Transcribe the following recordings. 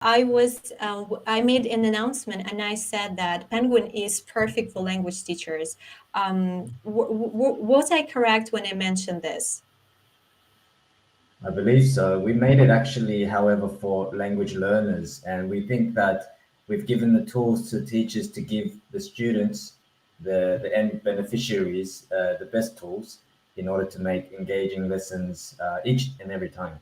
I made an announcement and I said that Penguin is perfect for language teachers. Was I correct when I mentioned this? I believe so. We made it actually, however, for language learners, and we think that we've given the tools to teachers to give the students, the end beneficiaries, the best tools in order to make engaging lessons each and every time.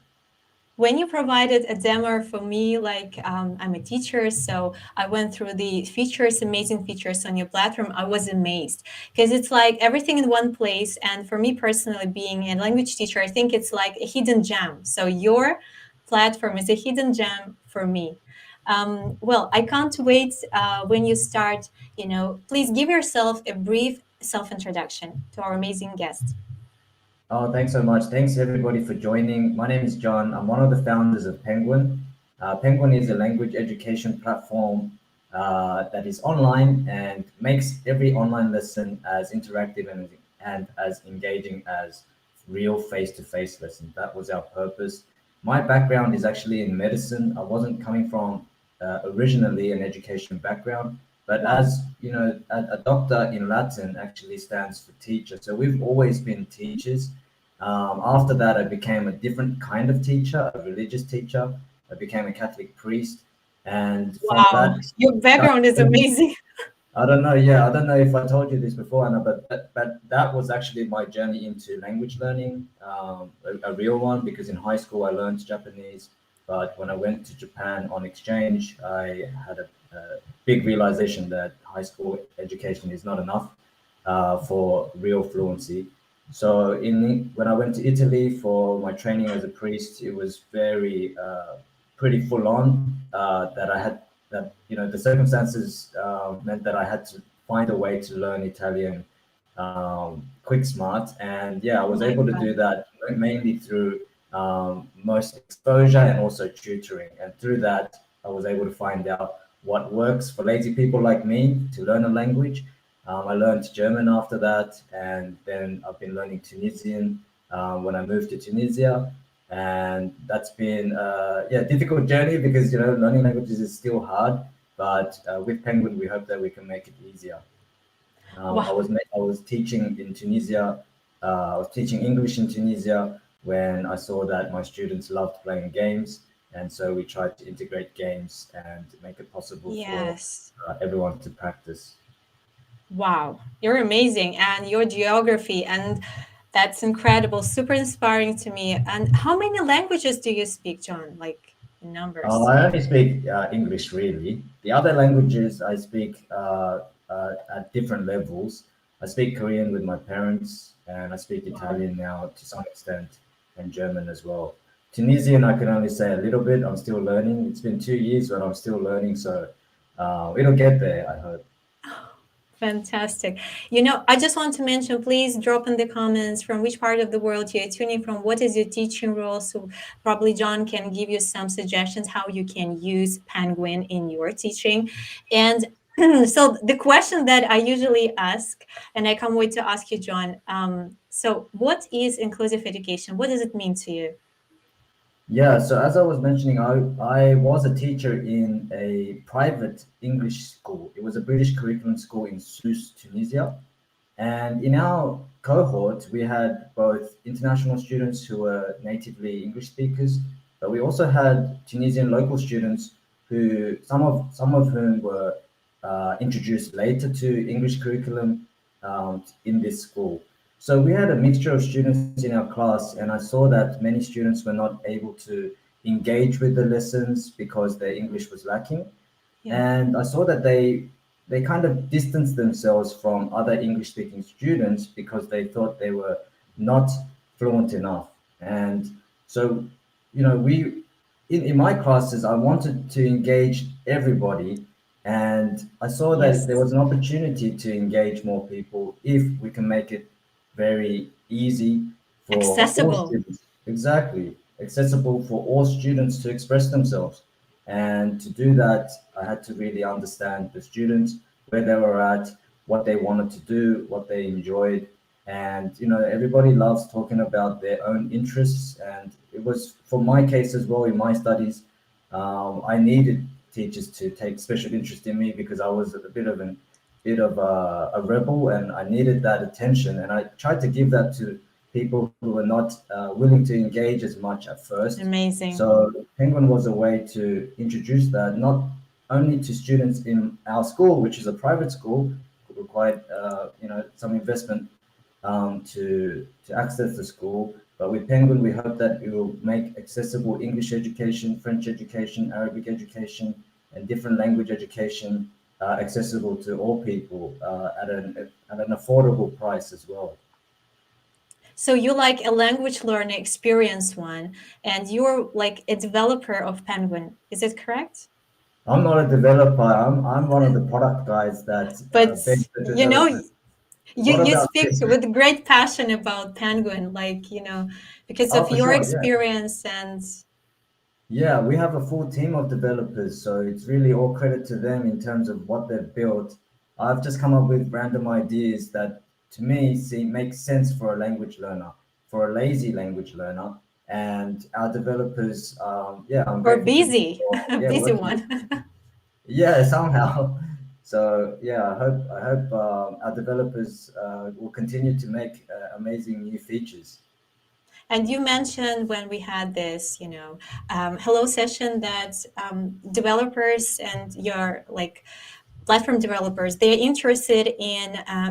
When you provided a demo for me, like I'm a teacher, so I went through the features, amazing features on your platform. I was amazed because it's like everything in one place. And for me personally, being a language teacher, I think it's like a hidden gem. So your platform is a hidden gem for me. Well, I can't wait when you start. Please give yourself a brief self introduction to our amazing guest. Oh, thanks so much. Thanks everybody for joining. My name is John. I'm one of the founders of Penguin. Penguin is a language education platform that is online and makes every online lesson as interactive and as engaging as real face-to-face lessons. That was our purpose. My background is actually in medicine. I wasn't coming from originally an education background, but Wow. as you know, a doctor in Latin actually stands for teacher. So we've always been teachers. After that, I became a different kind of teacher, a religious teacher. I became a Catholic priest, and from Wow. that, Your that background is amazing. I don't know. Yeah, I don't know if I told you this before, Anna, but that was actually my journey into language learning, a real one. Because in high school I learned Japanese, but when I went to Japan on exchange, I had a big realization that high school education is not enough for real fluency. So when I went to Italy for my training as a priest, it was very pretty full on. That I had that the circumstances meant that I had to find a way to learn Italian quick smart, and yeah, I Oh was my able to God. do that mainly through most exposure and also tutoring, and through that I was able to find out what works for lazy people like me to learn a language. I learned German after that, and then I've been learning Tunisian when I moved to Tunisia, and that's been yeah, difficult journey because learning languages is still hard, but with Penguin we hope that we can make it easier. Wow. I was teaching in Tunisia. I was teaching English in Tunisia when I saw that my students loved playing games, and so we tried to integrate games and make it possible for Yes. everyone to practice. Wow. You're amazing. And your geography, and that's incredible. Super inspiring to me. And how many languages do you speak, John? Like in numbers? I only speak English really. The other languages I speak at different levels. I speak Korean with my parents, and I speak Wow. Italian now to some extent, and German as well. Tunisian, I can only say a little bit. I'm still learning. It's been 2 years, but I'm still learning, so it'll get there, I hope. Fantastic. I just want to mention, please drop in the comments from which part of the world you're tuning from. What is your teaching role? So probably John can give you some suggestions how you can use Penguin in your teaching. And so the question that I usually ask, and I can't wait to ask you, John. So what is inclusive education? What does it mean to you? Yeah, so as I was mentioning, I was a teacher in a private English school. It was a British curriculum school in Sousse, Tunisia. And in our cohort, we had both international students who were natively English speakers, but we also had Tunisian local students who some of whom were introduced later to English curriculum in this school. So we had a mixture of students in our class, and I saw that many students were not able to engage with the lessons because their English was lacking, Yeah. and I saw that they kind of distanced themselves from other English speaking students because they thought they were not fluent enough. And so, we in my classes, I wanted to engage everybody, and I saw that there Yes. was an opportunity to engage more people if we can make it very easy for all Accessible. students. Exactly, accessible for all students to express themselves. And to do that, I had to really understand the students, where they were at, what they wanted to do, what they enjoyed. And, everybody loves talking about their own interests. And it was, for my case as well, in my studies, I needed teachers to take special interest in me because I was a bit of a rebel, and I needed that attention. And I tried to give that to people who were not willing to engage as much at first. Amazing. So Penguin was a way to introduce that not only to students in our school, which is a private school, required some investment to access the school. But with Penguin, we hope that it will make accessible English education, French education, Arabic education, and different language education accessible to all people at an affordable price as well. So you like a language learning experience one, and you're like a developer of Penguin. Is it correct? I'm not a developer. I'm one of the product guys that But base the you know, development. What you about speak this? with great passion about Penguin, like, because Oh, of for your sure. Yeah. experience and Yeah, we have a full team of developers, so it's really all credit to them in terms of what they've built. I've just come up with random ideas that, to me, seem make sense for a language learner, for a lazy language learner, and our developers. Yeah, I'm or grateful to them busy, for busy working with. one. Yeah, somehow. So yeah, I hope our developers will continue to make amazing new features. And you mentioned when we had this, hello session that developers and your like platform developers, they're interested in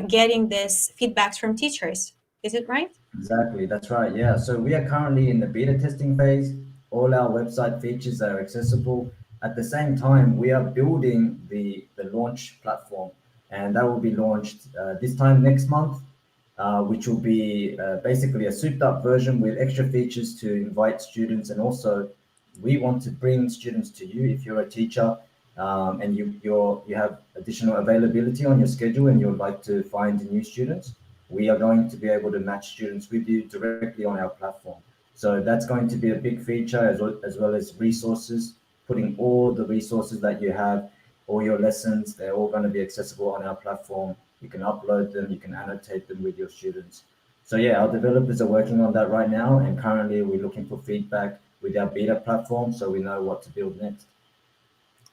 getting this feedbacks from teachers. Is it right? Exactly, that's right. Yeah. So we are currently in the beta testing phase. All our website features are accessible. At the same time, we are building the launch platform, and that will be launched this time next month, which will be basically a souped up version with extra features to invite students. And also, we want to bring students to you if you're a teacher and you have additional availability on your schedule and you'd like to find new students. We are going to be able to match students with you directly on our platform. So that's going to be a big feature as well as resources, putting all the resources that you have, all your lessons, they're all going to be accessible on our platform. You can upload them, you can annotate them with your students. So yeah, our developers are working on that right now, and currently we're looking for feedback with our beta platform so we know what to build next.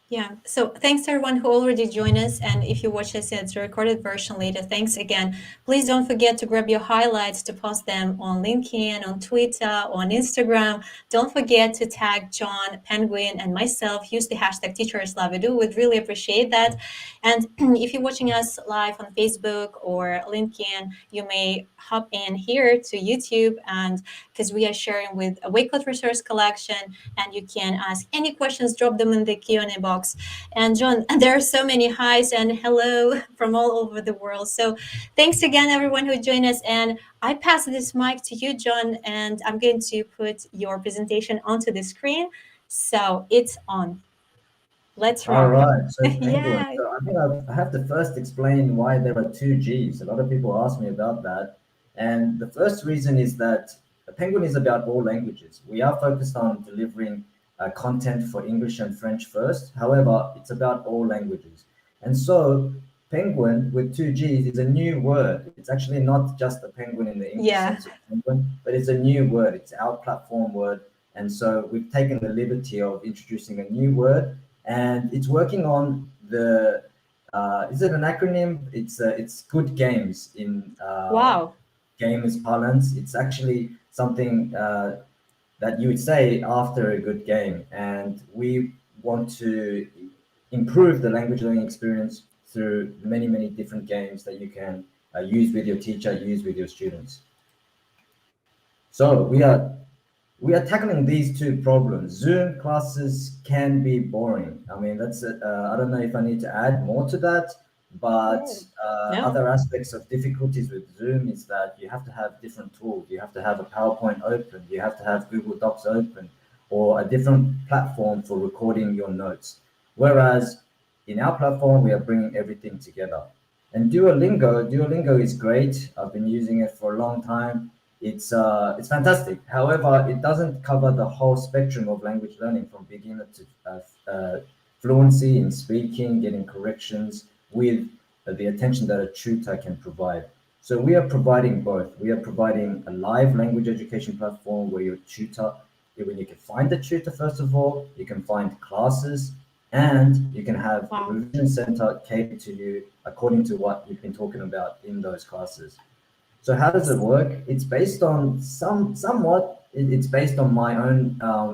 Yeah. So thanks to everyone who already joined us. And if you watch this as a recorded version later, thanks again. Please don't forget to grab your highlights to post them on LinkedIn, on Twitter, on Instagram. Don't forget to tag John, Penguin, and myself. Use the hashtag #TeachersLoveIdo. We'd really appreciate that. And if you're watching us live on Facebook or LinkedIn, you may hop in here to YouTube, and because we are sharing with a Waycott resource collection, and you can ask any questions, drop them in the Q&A box. And John, there are so many highs and hello from all over the world. So thanks again, everyone who joined us. And I pass this mic to you, John, and I'm going to put your presentation onto the screen. So it's on. Let's All rock. right, so Penguin. Yeah. So I think I have to first explain why there are two Gs. A lot of people ask me about that. And the first reason is that Penguin is about all languages. We are focused on delivering content for English and French first. However, it's about all languages. And so Penguin with two Gs is a new word. It's actually not just a penguin in the English Yeah. sense of penguin, but it's a new word. It's our platform word. And so we've taken the liberty of introducing a new word, and it's working on the is it an acronym? It's good games in Wow. gamers parlance. It's actually something that you would say after a good game, and we want to improve the language learning experience through many different games that you can use with your teacher, use with your students. So we are tackling these two problems. Zoom classes can be boring. I mean, I don't know if I need to add more to that, but No. other aspects of difficulties with Zoom is that you have to have different tools. You have to have a PowerPoint open. You have to have Google Docs open, or a different platform for recording your notes. Whereas in our platform, we are bringing everything together. And Duolingo is great. I've been using it for a long time. It's fantastic. However, it doesn't cover the whole spectrum of language learning from beginner to fluency in speaking, getting corrections with the attention that a tutor can provide. So we are providing both. We are providing a live language education platform where your tutor when you can find a tutor, first of all, you can find classes, and you can have a Wow. revision center catered to you according to what you've been talking about in those classes. So how does it work? It's based on it's based on my own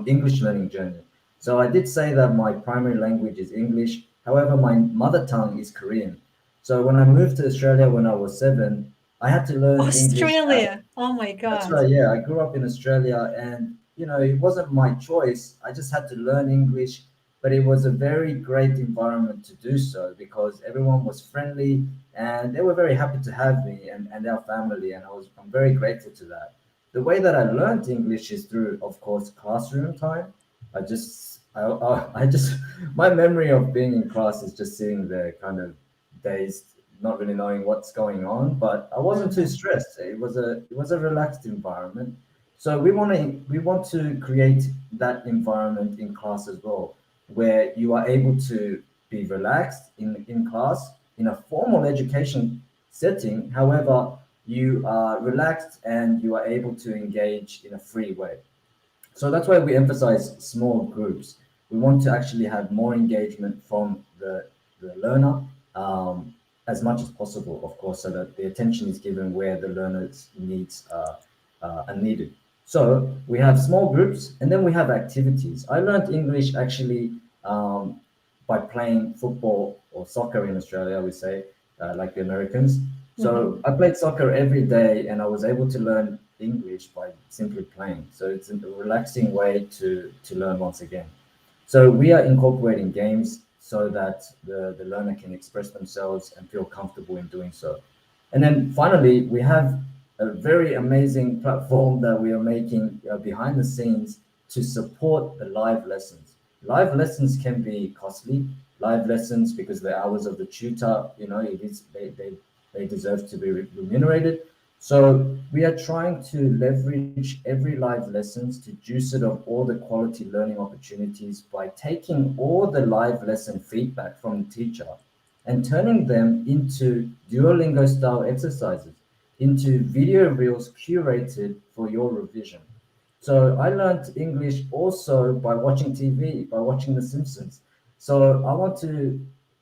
English learning journey. So I did say that my primary language is English. However, my mother tongue is Korean. So when I moved to Australia when I was 7, I had to learn English. Australia. Oh my That's God. right. Yeah, I grew up in Australia, and it wasn't my choice. I just had to learn English, but it was a very great environment to do so because everyone was friendly and they were very happy to have me and our family, and I'm very grateful to that. The way that I learned English is through, of course, classroom time. I just my memory of being in class is just sitting there, kind of dazed, not really knowing what's going on, but I wasn't too Hmm. stressed. It was a relaxed environment. So we want to create that environment in class as well, where you are able to be relaxed in class in a formal education setting. However, you are relaxed and you are able to engage in a free way. So that's why we emphasize small groups. We want to actually have more engagement from the learner, as much as possible, of course, so that the attention is given where the learner's needs are needed. So we have small groups and then we have activities. I learned English actually by playing football or soccer in Australia, we say, like the Americans. So Hmm. I played soccer every day and I was able to learn English by simply playing. So it's a relaxing way to learn once again. So we are incorporating games so that the learner can express themselves and feel comfortable in doing so. And then finally, we have a very amazing platform that we are making behind the scenes to support the live lessons. Live lessons can be costly. Live lessons, because the hours of the tutor, it is they deserve to be remunerated. So we are trying to leverage every live lessons to juice it of all the quality learning opportunities by taking all the live lesson feedback from the teacher and turning them into Duolingo style exercises, into video reels curated for your revision. So I learned English also by watching TV, by watching The Simpsons. So I want to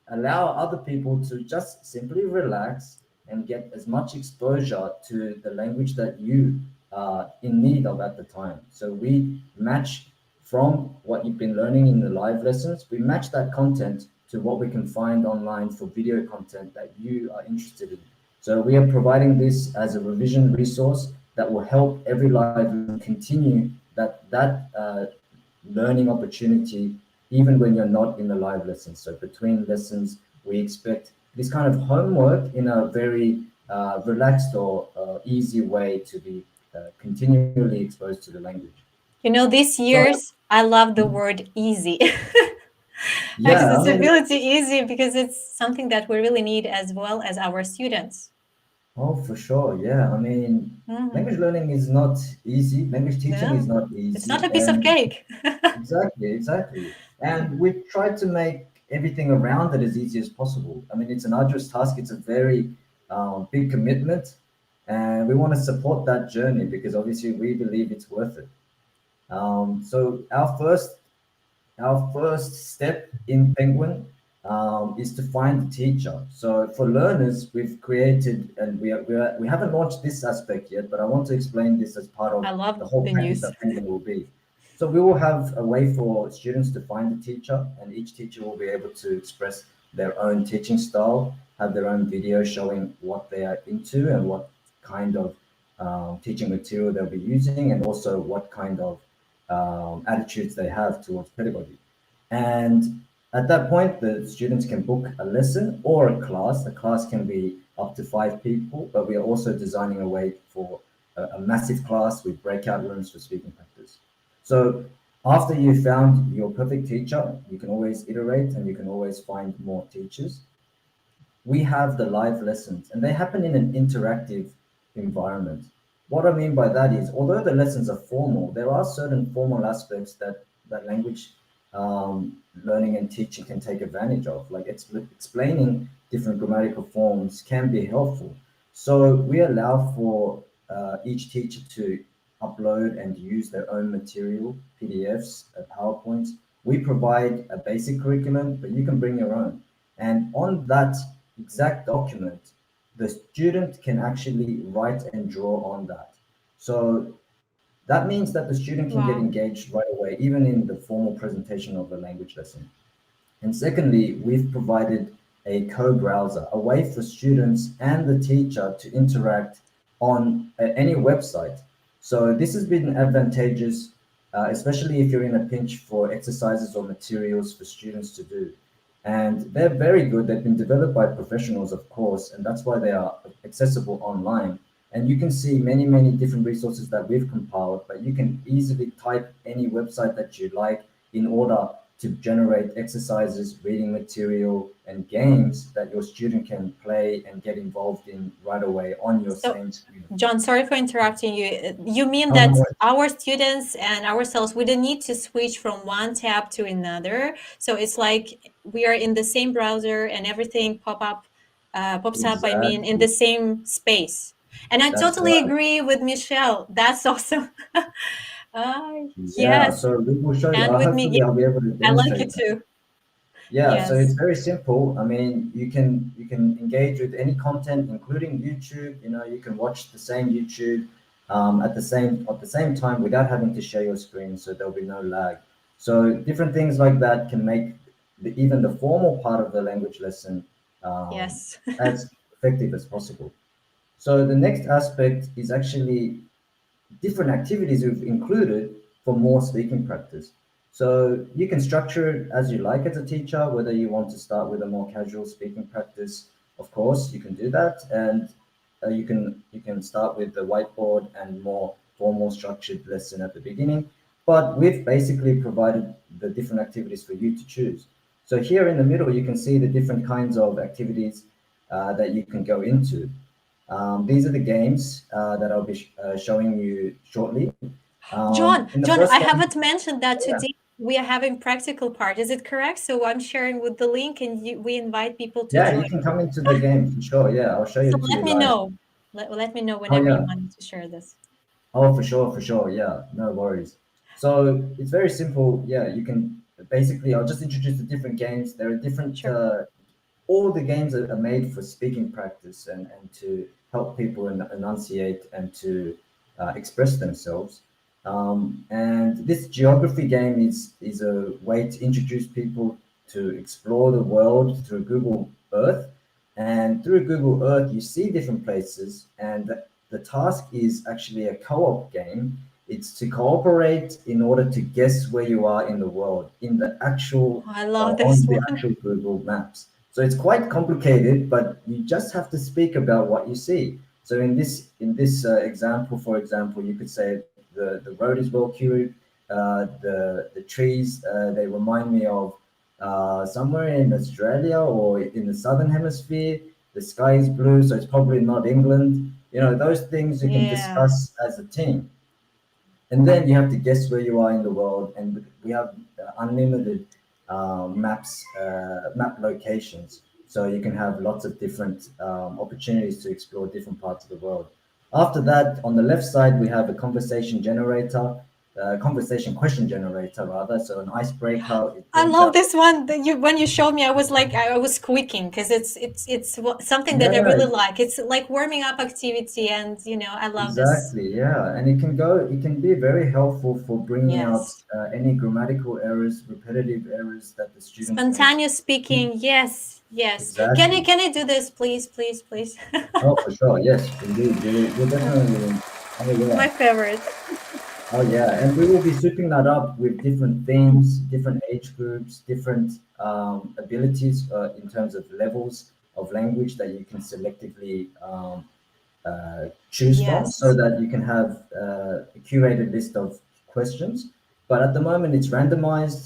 allow other people to just simply relax and get as much exposure to the language that you are in need of at the time. So we match from what you've been learning in the live lessons, we match that content to what we can find online for video content that you are interested in. So we are providing this as a revision resource that will help every live lesson continue that learning opportunity even when you're not in the live lessons. So between lessons, we expect this kind of homework in a very relaxed or easy way to be continually exposed to the language. These So years, I love the word easy. yeah, I mean, Accessibility easy because it's something that we really need as well as our students. oh, for sure. Yeah, I mean, Hmm. language learning is not easy. Language teaching is No, not it's not a easy, piece of and cake. exactly, exactly. And we try to make everything around it as easy as possible. I mean, it's an arduous task. It's a very big commitment, and we want to support that journey because obviously we believe it's worth it. So our first step in Penguin is to find a teacher. So for learners, we've created, and we haven't launched this aspect yet, but I want to explain this as part I of love the whole the package news. that Penguin will be. So we will have a way for students to find a teacher, and each teacher will be able to express their own teaching style, have their own video showing what they are into and what kind of teaching material they'll be using, and also what kind of attitudes they have towards pedagogy. And at that point, the students can book a lesson or a class. A class can be up to 5 people, but we are also designing a way for a massive class with breakout rooms for speaking practice. So after you found your perfect teacher, you can always iterate and you can always find more teachers. We have the live lessons and they happen in an interactive environment. What I mean by that is, although the lessons are formal, there are certain formal aspects that language learning and teaching can take advantage of. Like explaining different grammatical forms can be helpful. So we allow for each teacher to upload and use their own material, PDFs, PowerPoints. We provide a basic curriculum, but you can bring your own. And on that exact document, the student can actually write and draw on that. So that means that the student can get Wow. engaged right away, even in the formal presentation of the language lesson. And secondly, we've provided a co-browser, a way for students and the teacher to interact on any website. So this has been advantageous, especially if you're in a pinch for exercises or materials for students to do. And they're very good. They've been developed by professionals, of course, and that's why they are accessible online. And you can see many, many different resources that we've compiled, but you can easily type any website that you like in order to generate exercises, reading material, and games that your student can play and get involved in right away on your So, same screen. John, sorry for interrupting you. You mean Oh, no that worries. our students and ourselves, we don't need to switch from one tab to another. So it's like we are in the same browser and everything pops up. I mean, in Exactly. the same space. And I That's totally right. agree with Michelle. That's awesome. uh, Yeah. yes, So we will show you. and with me, Hopefully, yeah, I'll be able to I like demonstrate it that. too. Yeah, so it's Yes, very simple. I mean, you can engage with any content, including YouTube. You know, you can watch the same YouTube at the same time without having to share your screen, so there'll be no lag. So different things like that can make even the formal part of the language lesson yes. as effective as possible. So the next aspect is actually different activities we've included for more speaking practice. So you can structure it as you like as a teacher, whether you want to start with a more casual speaking practice, of course, you can do that. And you can start with the whiteboard and more formal structured lesson at the beginning. But we've basically provided the different activities for you to choose. So here in the middle, you can see the different kinds of activities that you can go into. These are the games that I'll be showing you shortly. In the John, first I one, haven't mentioned that yeah, today we are having practical part. Is it correct? So I'm sharing with the link and we invite people to yeah, join. you can come into the game for sure. Yeah, I'll show So you to let you me live. know. Let me know Oh whenever you yeah, want me to share this. oh for sure. Yeah, no worries. So it's very simple. Yeah, you can basically. I'll just introduce the different games. There are different Sure. all the games are made for speaking practice and to help people enunciate and to express themselves. And this geography game is a way to introduce people to explore the world through Google Earth. And through Google Earth, you see different places, and the task is actually a co-op game. It's to cooperate in order to guess where you are in the world in the actual I love on this the one. actual Google Maps. So it's quite complicated, but you just have to speak about what you see. So in this example, for example, you could say the road is well cured. The trees they remind me of somewhere in Australia or in the southern hemisphere. The sky is blue, so it's probably not England. You know, those things you can Yeah. discuss as a team. And then you have to guess where you are in the world, and we have unlimited map locations, so you can have lots of different opportunities to explore different parts of the world. After that, on the left side, we have a conversation generator, conversation question generator rather. So an icebreaker, it I brings love out this one. That you when you showed me, I was like, I was squeaking because something that I yeah. really like. It's like warming up activity, and I love this. Exactly, yeah, and it can be very helpful for bringing out Yes. any grammatical errors, repetitive errors that the student makes. Spontaneous speaking. Yes. Yes. Can I Exactly. can I do this, please, please, please? Oh, for sure. Yes, indeed. You're definitely. Oh yeah. My favorite. Oh yeah. And we will be sweeping that up with different themes, different age groups, different abilities in terms of levels of language that you can selectively choose from so Yes. that you can have a curated list of questions. But at the moment, it's randomized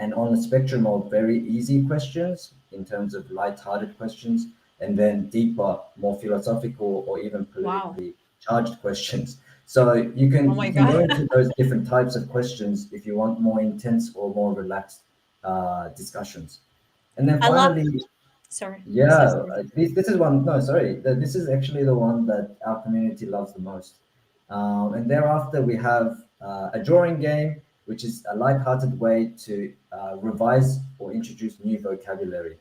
and on the spectrum of very easy questions in terms of light-hearted questions, and then deeper, more philosophical or even Wow. politically charged questions. So you Oh can my you can go God. into those different types of questions if you want more intense or more relaxed discussions. And then I love. finally, Sorry. I'm so yeah, sorry. this is one. No, sorry. This is actually the one that our community loves the most. And thereafter, we have a drawing game, which is a light-hearted way to revise or introduce new vocabulary.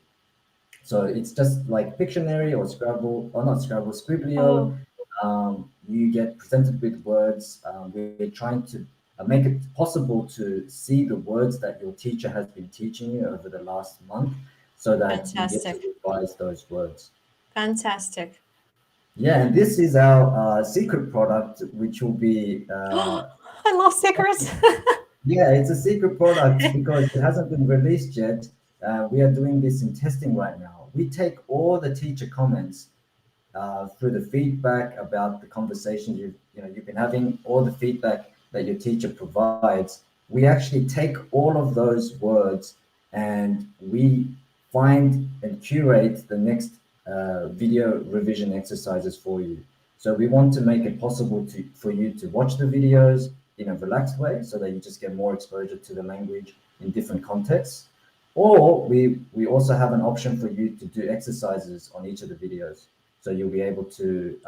So it's just like Pictionary or Scrabble, or not Scrabble, Scriblio. Oh, You get presented with words. We're trying to make it possible to see the words that your teacher has been teaching you over the last month so that you get to fantastic. revise those words. Fantastic. Yeah, and this is our secret product, which will be I love secrets. yeah, it's a secret product because it hasn't been released yet. We are doing this in testing right now. We take all the teacher comments through the feedback about the conversations you've been having, all the feedback that your teacher provides. We actually take all of those words and we find and curate the next video revision exercises for you. So we want to make it possible for you to watch the videos in a relaxed way so that you just get more exposure to the language in different contexts. Or we also have an option for you to do exercises on each of the videos. So you'll be able to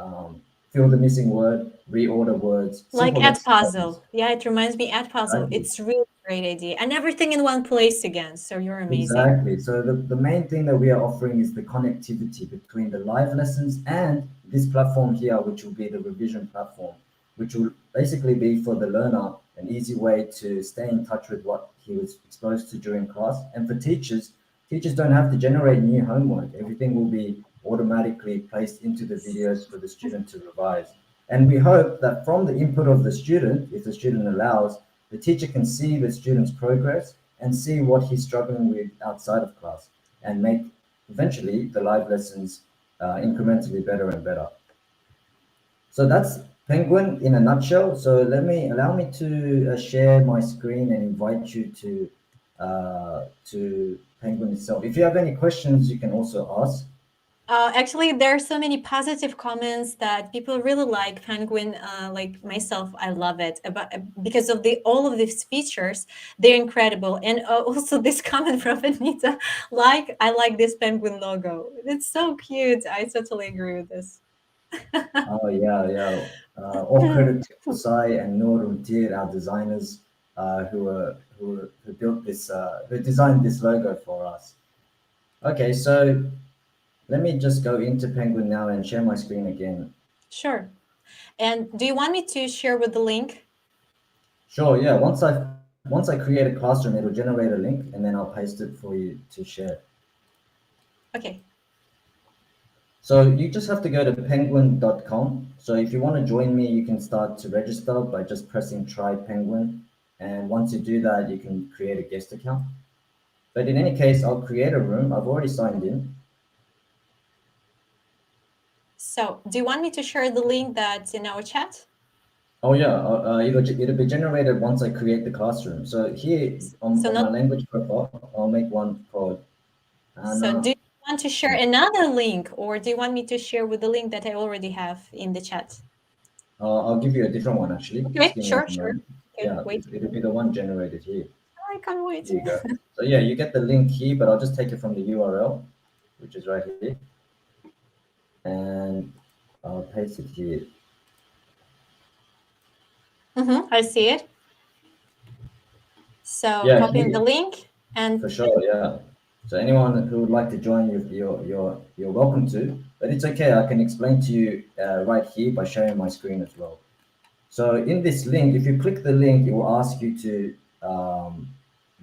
fill the missing word, reorder words, Like simple at exercises. puzzle. Yeah, it reminds me at puzzle. Exactly. It's really great idea. And everything in one place again. So you're amazing. Exactly. So the main thing that we are offering is the connectivity between the live lessons and this platform here, which will be the revision platform, which will basically be for the learner an easy way to stay in touch with what he was exposed to during class. And for teachers, teachers don't have to generate new homework. Everything will be automatically placed into the videos for the student to revise. And we hope that from the input of the student, if the student allows, the teacher can see the student's progress and see what he's struggling with outside of class and make eventually the live lessons incrementally better and better. So that's Penguin in a nutshell. So allow me to share my screen and invite you to Penguin itself. If you have any questions, you can also ask. Actually, there are so many positive comments that people really like Penguin. Like myself, I love it about because of the all of these features. They're incredible, and also this comment from Anita, like I like this Penguin logo. It's so cute. I totally agree with this. Oh yeah, yeah. All credit to Kusai and Noor Untir, our designers, who built this, who designed this logo for us. Okay, so let me just go into Penguin now and share my screen again. Sure. And do you want me to share with the link? Sure, yeah. Once I create a classroom, it'll generate a link and then I'll paste it for you to share. Okay. So you just have to go to penguin.com. So if you want to join me, you can start to register by just pressing try penguin. And once you do that, you can create a guest account. But in any case, I'll create a room. I've already signed in. So, do you want me to share the link that's in our chat? Oh yeah, it'll be generated once I create the classroom. So here So on my not language profile, I'll make one called so Anna. do you want to share another link or do you want me to share with the link that I already have in the chat? I'll give you a different one actually. Just Okay, give me sure, one sure. moment. Okay, Yeah, wait. it'll be the one generated here. I can't wait. Here you go. So yeah, you get the link here, but I'll just take it from the URL, which is right here, and I'll paste it here. I see it. So Yeah, copying the here link and for sure. Yeah. So anyone who would like to join, you're welcome to. But it's okay. I can explain to you right here by sharing my screen as well. So in this link, if you click the link, it will ask you to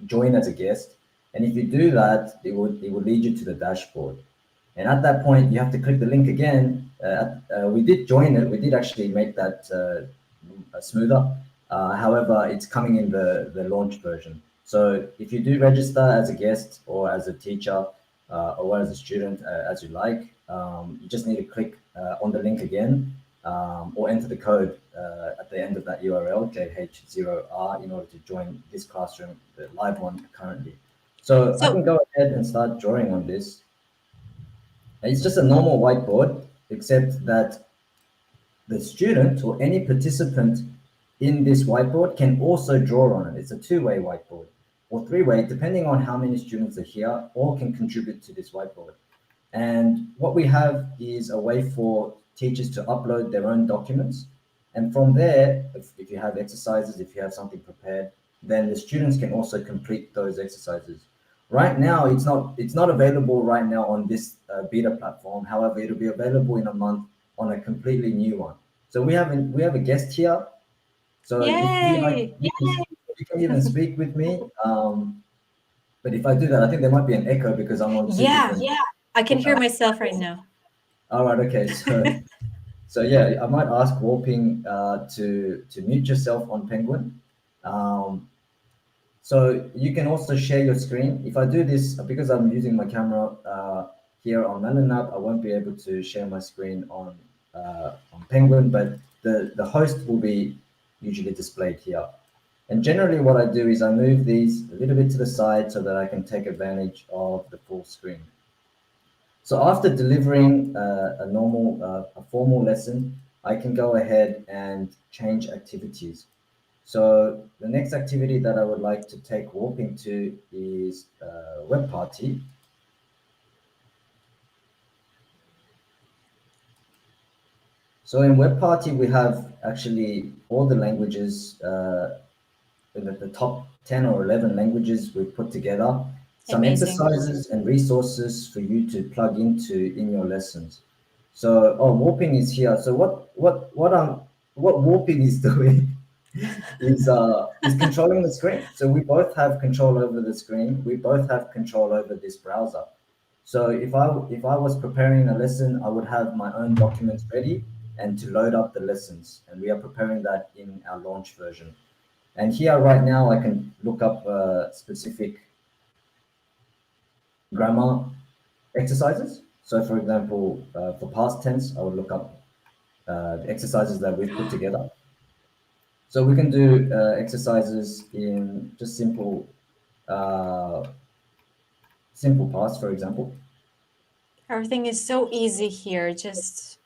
join as a guest. And if you do that, it will lead you to the dashboard. And at that point, you have to click the link again. We did join it. We did actually make that smoother. However, it's coming in the launch version. So if you do register as a guest or as a teacher or as a student, as you like, you just need to click on the link again or enter the code at the end of that URL, JH0R, in order to join this classroom, the live one currently. So I so can go ahead and start drawing on this. It's just a normal whiteboard, except that the student or any participant in this whiteboard can also draw on it. It's a two-way whiteboard or three-way, depending on how many students are here, all can contribute to this whiteboard. And what we have is a way for teachers to upload their own documents And from there, if you have exercises, if you have something prepared, then the students can also complete those exercises. Right now, it's not available right now on this beta platform. However, it'll be available in a month on a completely new one. So we have a guest here. So if you like, Yay! you can even speak with me. But if I do that, I think there might be an echo because I'm on two Yeah, different. I can hear myself right now. All right. Okay. So yeah, I might ask Warping to mute yourself on Penguin. Um, so you can also share your screen. If I do this, because I'm using my camera here on Melonap, I won't be able to share my screen on Penguin, but the host will be usually displayed here. And generally, what I do is I move these a little bit to the side so that I can take advantage of the full screen. So after delivering a formal lesson, I can go ahead and change activities. So the next activity that I would like to take Warping to is web party. So in web party, we have actually all the languages, the top 10 or 11 languages we've put together, some Amazing. exercises and resources for you to plug into in your lessons. So, oh, Warping is here. So what Warping is doing is controlling the screen. So we both have control over the screen. We both have control over this browser. So if I was preparing a lesson, I would have my own documents ready and to load up the lessons. And we are preparing that in our launch version. And here right now, I can look up specific grammar exercises. So for example, for past tense, I would look up the exercises that we've put together. So we can do exercises in just uh, simple past, for example. Everything is so easy here. Just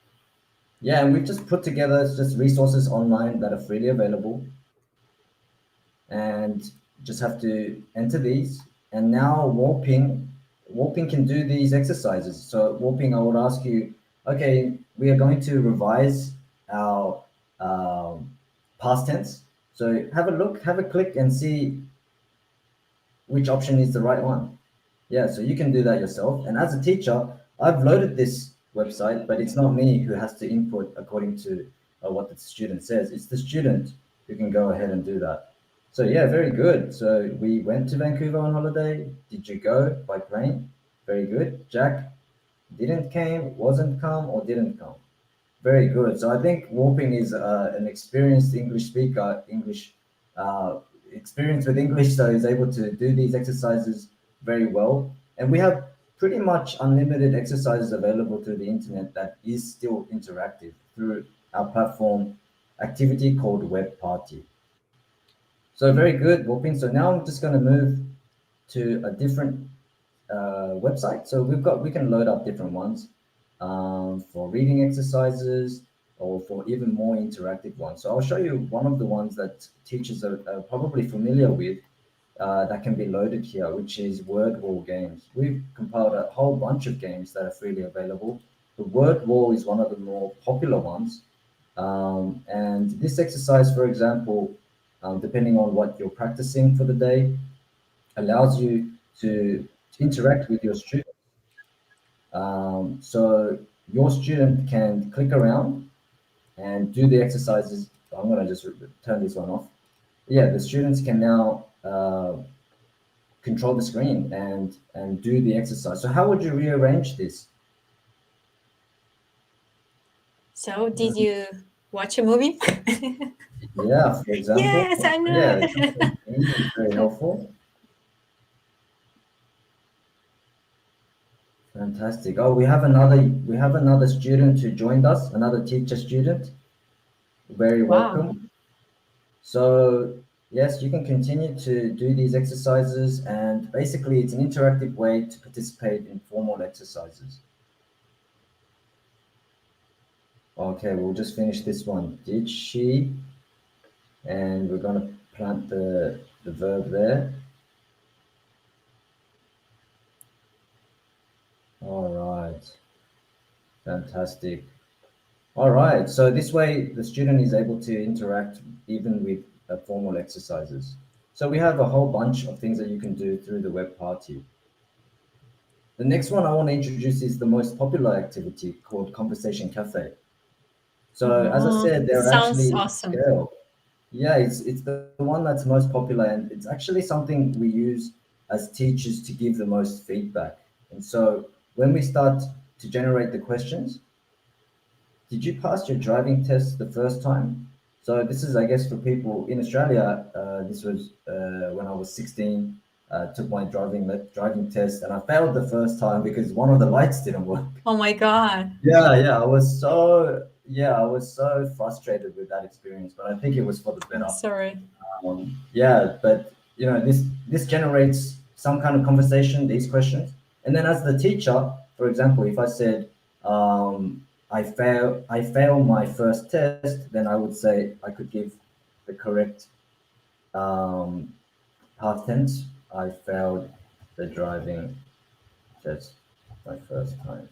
Yeah, and we've just put together just resources online that are freely available, and just have to enter these. And now warping can do these exercises. So warping, I would ask you, okay, we are going to revise our past tense. So have a look, have a click, and see which option is the right one. Yeah, so you can do that yourself. And as a teacher, I've loaded this website, but it's not me who has to input according to what the student says. It's the student who can go ahead and do that. So yeah, very good. So we went to Vancouver on holiday. Did you go by plane? Very good. Jack didn't came, wasn't come, or didn't come. Very good. So I think Warping is an experienced English speaker, English uh, experience with English, so he's able to do these exercises very well. And we have pretty much unlimited exercises available through the internet that is still interactive through our platform activity called Web Party. So very good, Warping. So now I'm just going to move to a different website. So we can load up different ones for reading exercises or for even more interactive ones. So I'll show you one of the ones that teachers are probably familiar with that can be loaded here, which is word wall games. We've compiled a whole bunch of games that are freely available. The word wall is one of the more popular ones. And this exercise, for example, depending on what you're practicing for the day, allows you to interact with your student. So your student can click around and do the exercises. I'm going to just turn this one off. Yeah, the students can now control the screen and do the exercise. So how would you rearrange this? so. Did you watch a movie? Yeah, for example, Yes, I know. yeah, this is very helpful. Fantastic. Oh, we have another student who joined us, another teacher student. Very Wow. welcome. So yes, you can continue to do these exercises, and basically it's an interactive way to participate in formal exercises. Okay, we'll just finish this one. Did she? And we're gonna plant the verb there. All right, fantastic. All right. So this way, the student is able to interact even with formal exercises. So we have a whole bunch of things that you can do through the web party. The next one I want to introduce is the most popular activity called Conversation Cafe. So as I Oh, said, it they're sounds actually awesome. scale. Yeah, it's the one that's most popular, and it's actually something we use as teachers to give the most feedback. And so when we start to generate the questions, did you pass your driving test the first time? So this is, I guess, for people in Australia. This was when I was 16. Took my driving test, and I failed the first time because one of the lights didn't work. Oh my God. Yeah, I was so frustrated with that experience, but I think it was for the I'm better. sorry. Yeah, but this generates some kind of conversation, these questions, and then as the teacher, for example, if I said I fail my first test, then I would say I could give the correct um, past tense. I failed the driving test my first time.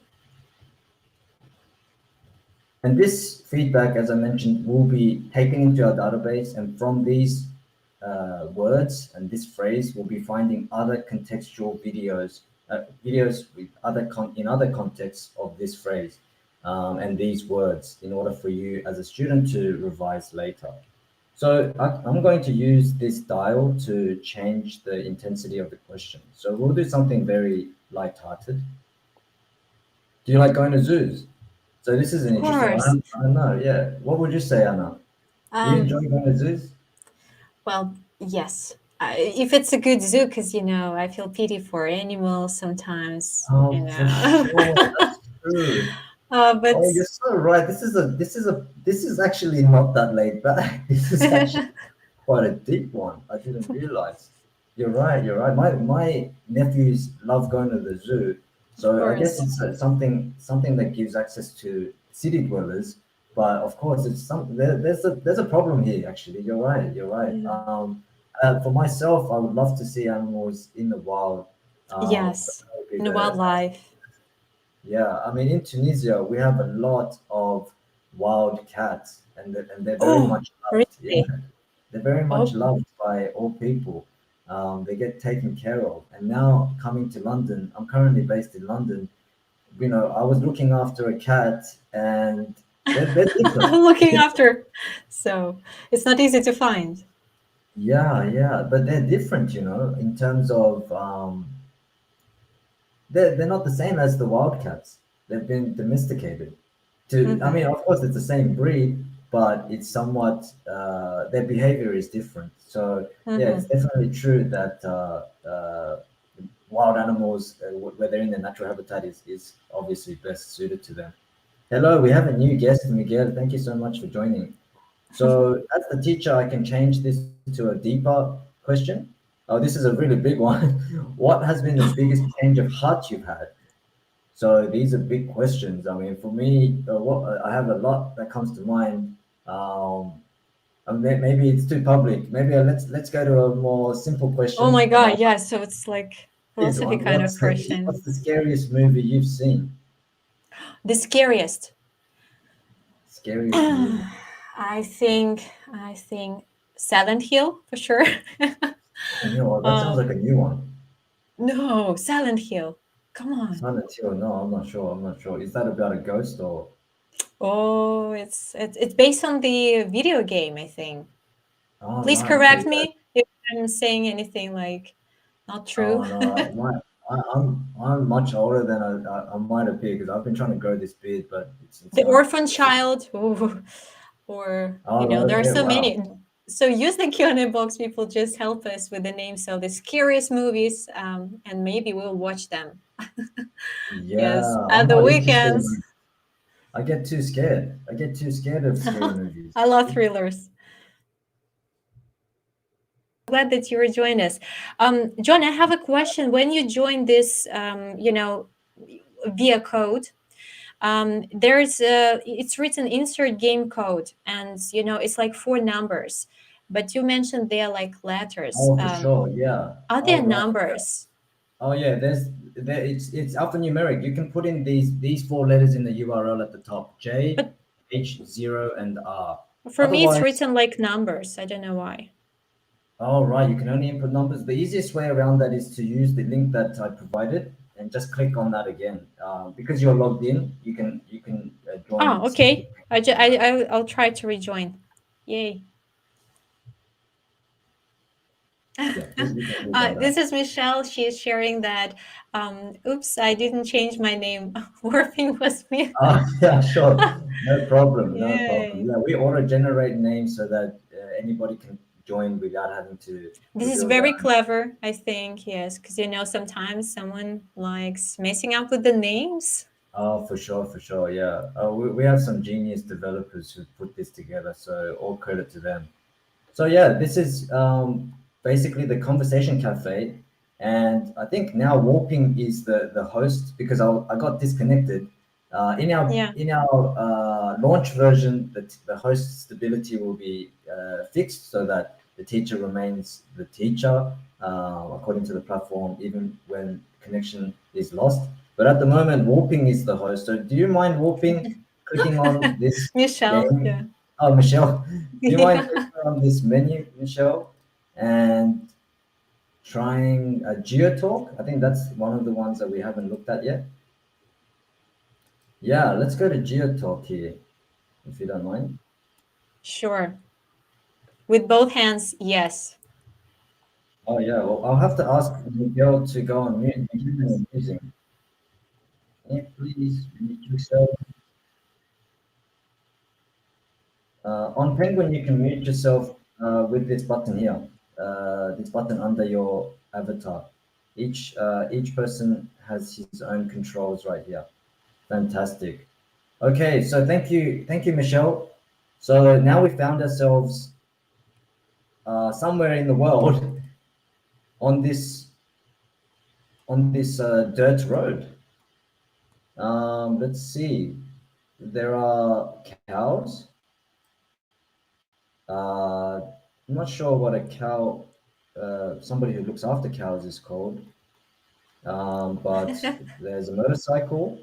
And this feedback, as I mentioned, will be taken into our database, and from these words and this phrase, we'll be finding other contextual videos with in other contexts of this phrase and these words, in order for you as a student to revise later. So I'm going to use this dial to change the intensity of the question. So we'll do something very light-hearted. Do you like going to zoos? So this is an Of interesting one. course. I don't know. Yeah. What would you say, Anna? Do you enjoy Um, going to zoos? well, yes. If it's a good zoo, because I feel pity for animals sometimes. For sure. That's true. But Oh, you're so right. This is actually not that laid back. This is actually quite a deep one. I didn't realize. You're right. You're right. My nephews love going to the zoo, of so I guess course. it's something that gives access to city dwellers. But of course, there's a problem here. Actually, you're right. You're right. Yeah. For myself, I would love to see animals in the wild. So Yes. that would be In the the wildlife. yeah, I mean, in Tunisia, we have a lot of wild cats, and they're very Oh, much loved. Yeah, really? they're very much Oh, loved by all people. They get taken care of. And now coming to London, I'm currently based in London. I was looking after a cat, and they're different. I'm looking after. So it's not easy to find. Yeah, but they're different, in terms of they're not the same as the wildcats. They've been domesticated. I mean, Hmm. of course, it's the same breed, but it's somewhat their behavior is different. So yeah, it's Hmm. definitely true that wild animals, where they're in their natural habitat, is obviously best suited to them. Hello, we have a new guest, Miguel. Thank you so much for joining. So as the teacher, I can change this to a deeper question. Oh, this is a really big one. What has been the biggest change of heart you've had? So these are big questions. I mean, for me, I have a lot that comes to mind. Maybe it's too public. Maybe let's go to a more simple Oh question. my And God. Yeah. So it's like here's philosophy one. kind of What's question. the scariest movie you've seen? The scariest. Scariest movie. I think Silent Hill for sure. Silent Hill. Oh, that sounds uh, like a new one. no, Silent Hill. Come on. Silent Hill. No, I'm not sure. I'm not sure. Is that about a ghost or? Oh, it's based on the video game, I think. Oh, Please right. Okay. correct Yeah. me if I'm saying anything like not true. Oh no. I'm much older than I might appear because I've been trying to grow this beard, but it's The Orphan Child, ooh, or oh right. there are Okay. so Wow. many. So use the Q&A box, people. Just help us with the names of the scariest movies, and maybe we'll watch them. Yes, Yeah, I'm at the not into scary weekends. movies. I get too scared. I get too scared of scary movies. I love thrillers. Glad that you were joining us. John, I have a question. When you join this, via code, it's written insert game code, and it's like four numbers, but you mentioned they're like letters. Oh, for sure. Yeah. Are Oh, there right. numbers? Oh, yeah. It's alphanumeric. You can put in these four letters in the URL at the top. But J. H, 0, and R. For me, it's Otherwise, written like numbers. I don't know why. oh, right, you can only input numbers. The easiest way around that is to use the link that I provided and just click on that again. Because you're logged in, you can join Oh, simply okay. clicking on that. I'll try to rejoin. Yay. Yeah, please you can click on that. This is Michelle. She is sharing that, oops, I didn't change my name. Working was me. Yeah, sure. No problem. No problem. Yay. Yeah, we auto generate names so that anybody can join without having to This is reveal their very own. clever, I think, yes, because sometimes someone likes messing up with the names. Oh, for sure, for sure. Yeah. We have some genius developers who put this together, so all credit to them. So yeah, this is basically the conversation cafe, and I think now Warping is the host because I got disconnected. Yeah. In our launch version, the host stability will be fixed so that the teacher remains the teacher according to the platform, even when connection is lost. But at the moment, Warping is the host. So do you mind Warping clicking on this Michelle, yeah. name? Oh, Michelle, do you mind Yeah. clicking on this menu, Michelle, and trying a GeoTalk? I think that's one of the ones that we haven't looked at yet. Yeah, let's go to GeoTalk here, if you don't mind. Sure. With both hands, yes. Oh yeah, well, I'll have to ask Miguel to go on mute. Miguel is using. Can you please mute yourself? On Penguin, you can mute yourself with this button here. This button under your avatar. Each person has his own controls right here. Fantastic. Okay, so thank you, Michelle. So now we found ourselves somewhere in the world on this dirt road. Let's see. There are cows. I'm not sure what a cow, somebody who looks after cows is called. But there's a motorcycle.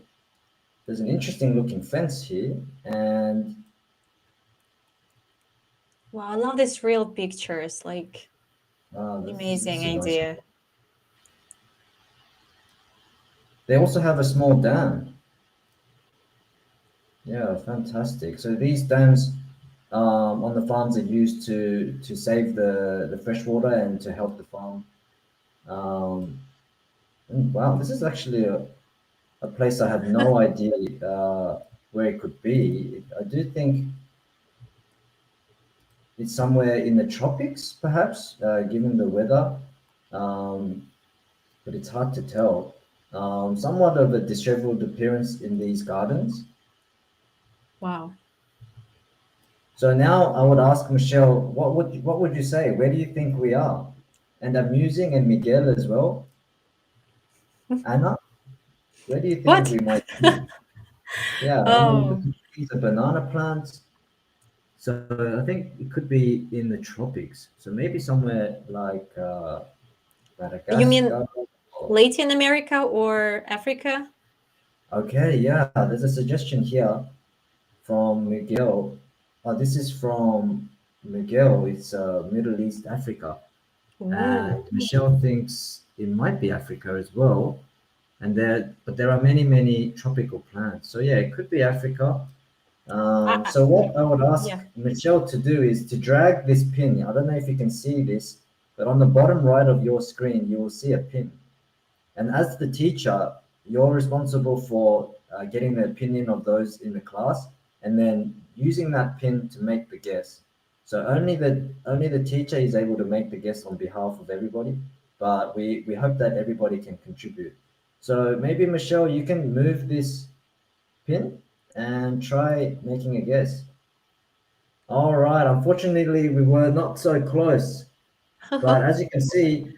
There's an interesting looking fence here, and Wow, I love these real pictures. Like, this amazing is a nice. idea. They also have a small dam. Yeah, fantastic. So these dams on the farms are used to save the fresh water and to help the farm. Um, wow, this is actually a place I had no idea where it could be. I do think it's somewhere in the tropics, perhaps, given the weather, um, but it's hard to tell. Somewhat of a disheveled appearance in these gardens. Wow. So now I would ask Michelle, what would you say? Where do you think we are? And I'm using and Miguel as well. Anna, where do you think What? we might be? Yeah, on the Oh, trees are banana plants. So I think it could be in the tropics. So maybe somewhere like you mean Madagascar. Or, Latin America or Africa? okay, yeah, there's a suggestion here from Miguel. This is from Miguel. It's Middle East Africa. And Ooh. Michelle thinks it might be Africa as well. But there are many tropical plants. So yeah, it could be Africa. I, So what I would ask yeah. Michelle to do is to drag this pin. I don't know if you can see this, but on the bottom right of your screen, you will see a pin. And as the teacher, you're responsible for getting the opinion of those in the class and then using that pin to make the guess. So only the teacher is able to make the guess on behalf of everybody, but we hope that everybody can contribute. So maybe Michelle, you can move this pin and try making a guess. All right, unfortunately, we were not so close, but as you can see,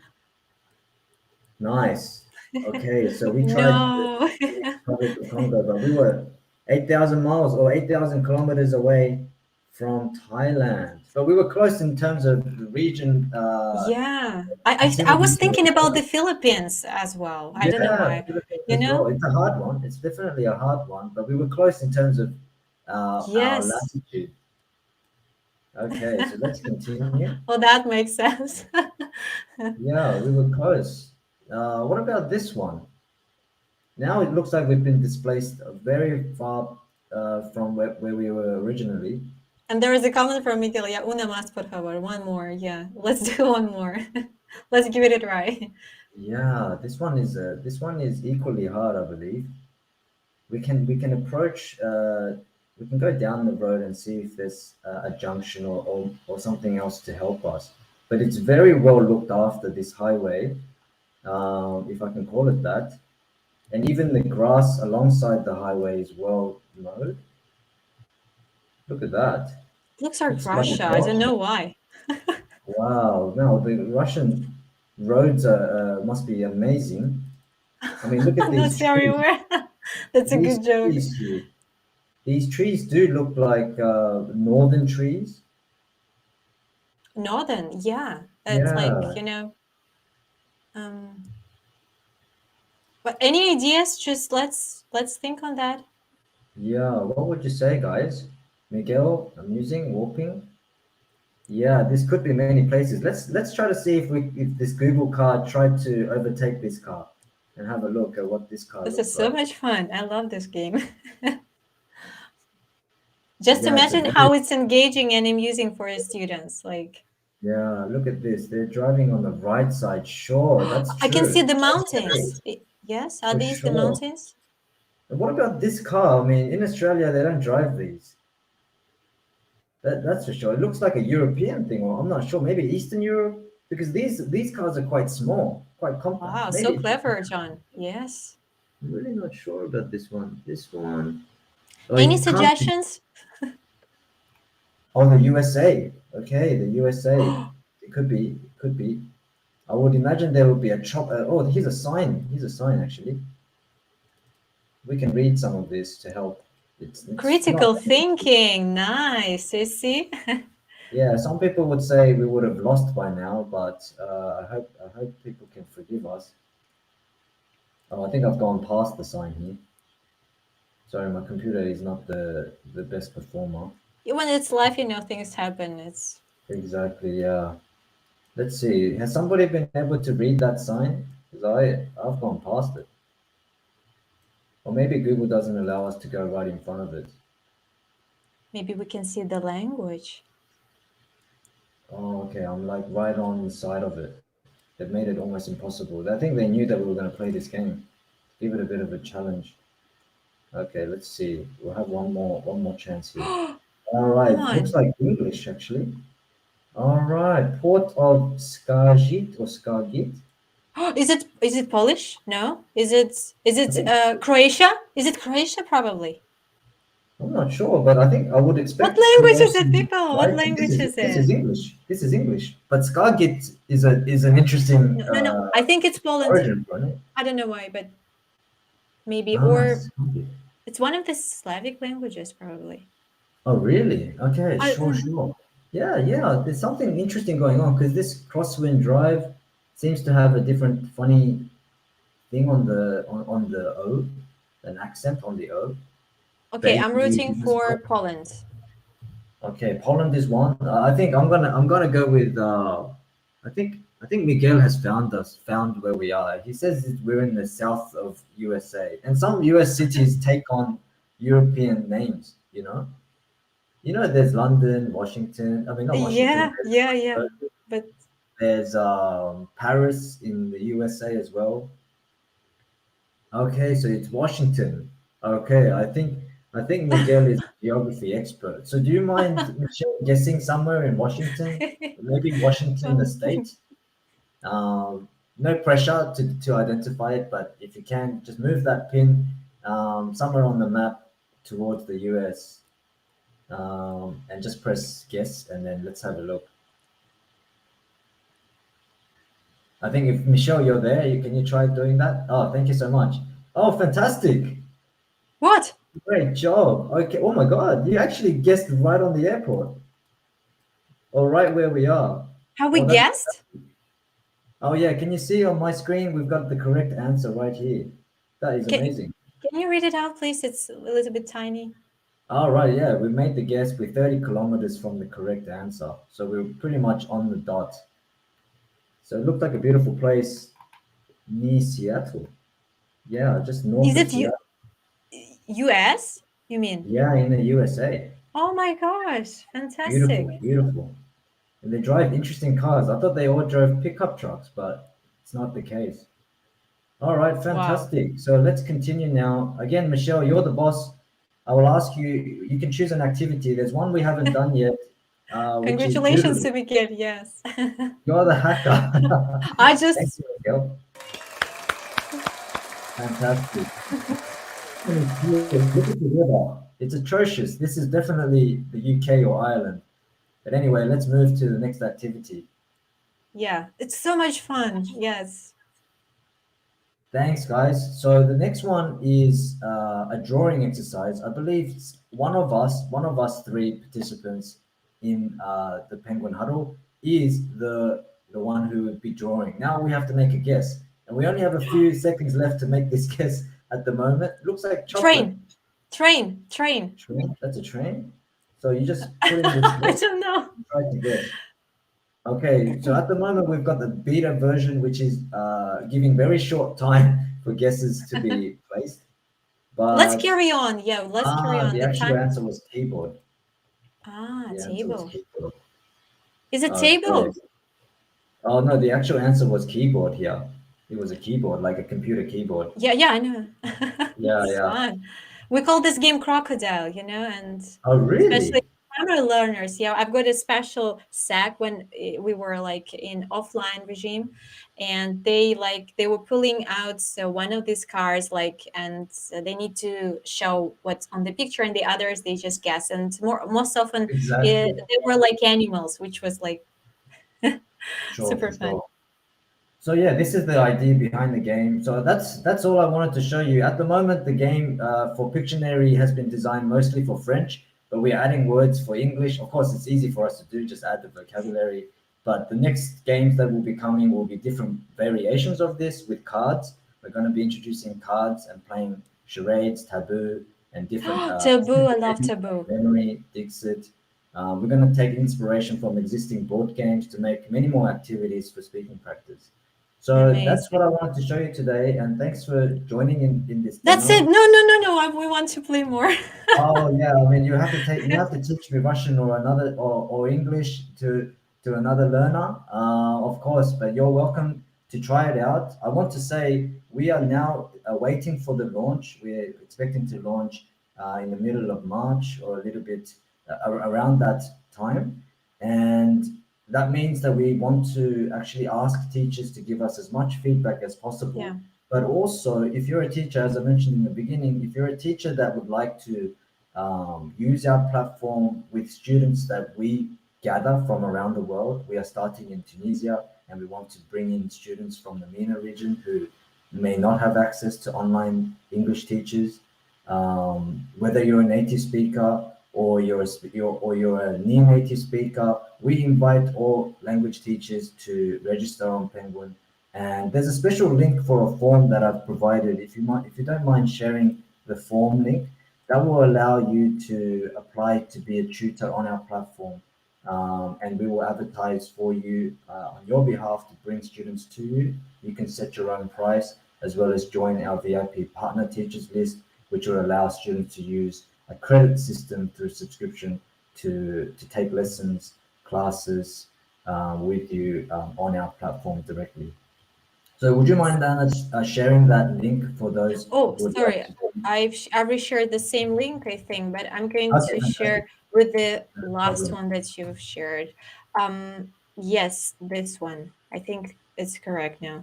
nice. Okay, so we tried No. the Republic of Congo, but we were 8,000 miles or 8,000 kilometers away from Thailand. But we were close in terms of the region Yeah. I vicinity was to thinking about the Australia. Philippines as well. I don't know Yeah, why. Philippines You as well. know? It's a hard one. It's definitely a hard one, but we were close in terms of our Yes. latitude. Okay, so let's continue. Well, that makes sense. Yeah, we were close. What about this one? Now it looks like we've been displaced very far from where we were originally. And there is a comment from Miguel. Yeah, una más, por favor. One more. Yeah, let's do one more. Let's give it a try. Yeah, this one is equally hard, I believe. We can approach we can go down the road and see if there's a junction or something else to help us. But it's very well looked after, this highway, if I can call it that. And even the grass alongside the highway is well mowed. Look at that. Looks like Looks like a Russia. I job don't know site. why. Wow, no, the Russian roads must be amazing. I mean, look at I'm not these very trees. aware. That's a These good joke. trees here. These trees do look like northern trees. Northern, yeah. It's like, Yeah, um, but any ideas? Just let's think on that. yeah. What would you say, guys? Miguel, amusing, warping. Yeah, this could be many places. Let's try to see if this Google car tried to overtake this car, and have a look at what this car This is looks so like. much fun. I love this game. Just Yeah, it's a imagine very how it's engaging and amusing for the students. Like, yeah. Look at this. They're driving on the right side. Sure, that's I can see true. the That's mountains. straight Yes, are for these the sure. mountains? And what about this car? I mean, in Australia they don't drive these. That's for sure. It looks like a European thing, or I'm not sure. Maybe Eastern Europe, because these cars are quite small, quite compact. Wow, so Maybe clever, John. Yes. I'm really not sure about this one. This one, oh, Any it can't be. suggestions? Oh, the USA. Okay, the USA. It could be. It could be. I would imagine there would be a chop. Oh, here's a sign. Here's a sign. Actually, we can read some of this to help. It's not. Critical thinking. Nice. You see? Yeah, some people would say we would have lost by now, but I hope people can forgive us. Oh, I think I've gone past the sign here. Sorry, my computer is not the best performer. When it's life, things happen. It's Exactly, yeah. Let's see. Has somebody been able to read that sign? Because I've gone past it. Or maybe Google doesn't allow us to go right in front of it. maybe we can see the language. Oh, okay. I'm like right on the side of it. They've made it almost impossible. I think they knew that we were going to play this game. Give it a bit of a challenge. Okay, let's see. We'll have one more chance here. All Come right, looks on. like English actually. All right, Port of Skarjit or Skargit. Is it Polish? No. Is I it think Croatia? Is it Croatia? Probably. I'm not sure, but I think I would What expect language is it, Croatian, people? What right? This language is is this is it? English. This is English, but Skargit is an interesting No, no, no. I think it's Poland. origin for it. I don't know why, but maybe, Ah, or Skargit. it's one of the Slavic languages, probably. Oh, really? Okay, I, sure, sure. Yeah, yeah. There's something interesting going on because this Crosswind Drive seems to have a different funny thing on the O, an accent on the O. okay, I'm Baby rooting as for well. Poland. Okay, Poland is one. I think I'm gonna go with. I think Miguel has found where we are. He says that we're in the south of USA, and some US cities take on European names. There's London, Washington. I mean, not Washington. Yeah, yeah, yeah. But There's Paris in the USA as well. Okay, so it's Washington. Okay, I think Miguel is a geography expert. So do you mind, Michelle, guessing somewhere in Washington? Maybe Washington, the state? No pressure to identify it, but if you can, just move that pin somewhere on the map towards the US, and just press guess, and then let's have a look. I think if Michelle, you're there, can you try doing that? Oh, thank you so much. Oh, fantastic. what? Great job. Okay. Oh my God, you actually guessed right on the airport, or right where we are. Have we Oh, that's. guessed? Oh yeah. Can you see on my screen? We've got the correct answer right here. That is Can amazing. can you read it out, please? It's a little bit tiny. All right, yeah, we made the guess. We're 30 kilometers from the correct answer. So we're pretty much on the dot. So it looked like a beautiful place near Seattle. Yeah, just north Is of it Seattle. US? You mean? Yeah, in the USA. Oh my gosh, Beautiful, fantastic. beautiful. And they drive interesting cars. I thought they all drove pickup trucks, but it's not the case. All right, Wow. fantastic. So let's continue now. Again, Michelle, you're the boss. I will ask you, you can choose an activity. There's one we haven't done yet, which is Congratulations doodling. to begin, yes. You're the hacker. I Thank just you, Michelle. Fantastic. Look at the weather. It's atrocious. This is definitely the UK or Ireland. But anyway, let's move to the next activity. yeah, it's so much fun. Yes. Thanks, guys. So the next one is a drawing exercise. I believe one of us three participants in the Penguin Huddle, is the one who would be drawing. Now we have to make a guess, and we only have a few seconds left to make this guess. At the moment, looks like chocolate. Train. Train. Train? That's a train. So you just put in this I guess don't know. and try to guess. Okay, so at the moment we've got the beta version, which is giving very short time for guesses to be placed. Let's But carry on. Yeah, let's carry on. the The actual time. answer was keyboard. Ah, The answer was table. keyboard. Is it Okay. table? Oh no, the actual answer was keyboard here. It was a keyboard, like a computer keyboard. Yeah, I know. Yeah, It's yeah. fun. We call this game crocodile, and Oh especially really? primary learners. Yeah, I've got a special sack when we were like in offline regime, and they were pulling out one of these cars and they need to show what's on the picture, and the others they just guess. And most often, Exactly. they were like animals, which was like Sure, super for fun. sure. So yeah, this is the idea behind the game. So that's all I wanted to show you. At the moment, the game for Pictionary has been designed mostly for French, but we're adding words for English. Of course, it's easy for us to do, just add the vocabulary. But the next games that will be coming will be different variations of this with cards. We're going to be introducing cards and playing charades, taboo, and different Taboo, I love games like taboo. memory, Dixit. We're going to take inspiration from existing board games to make many more activities for speaking practice. So that's what Amazing. I wanted to show you today, and thanks for joining in this That's it. demo. No. We want to play more. Oh yeah, I mean you have to teach me Russian or another or English to another learner, of course. But you're welcome to try it out. I want to say we are now waiting for the launch. We're expecting to launch in the middle of March or a little bit around that time, and that means that we want to actually ask teachers to give us as much feedback as possible. Yeah. But also, if you're a teacher, as I mentioned in the beginning, if you're a teacher that would like to use our platform with students that we gather from around the world. We are starting in Tunisia, and we want to bring in students from the MENA region who may not have access to online English teachers. Whether you're a native speaker or you're a near-native speaker, we invite all language teachers to register on Penguin. And there's a special link for a form that I've provided. If you don't mind sharing the form link, that will allow you to apply to be a tutor on our platform. And we will advertise for you on your behalf to bring students to you. You can set your own price as well as join our VIP partner teachers list, which will allow students to use a credit system through subscription to take lessons, classes with you on our platform directly. So would you mind, Anna, sharing that link for those Oh, who would like sorry. to join? I've reshared the same link, I think, but I'm going Okay, to fantastic. share with the No last problem. one that you've shared. Yes, this one. I think it's correct now.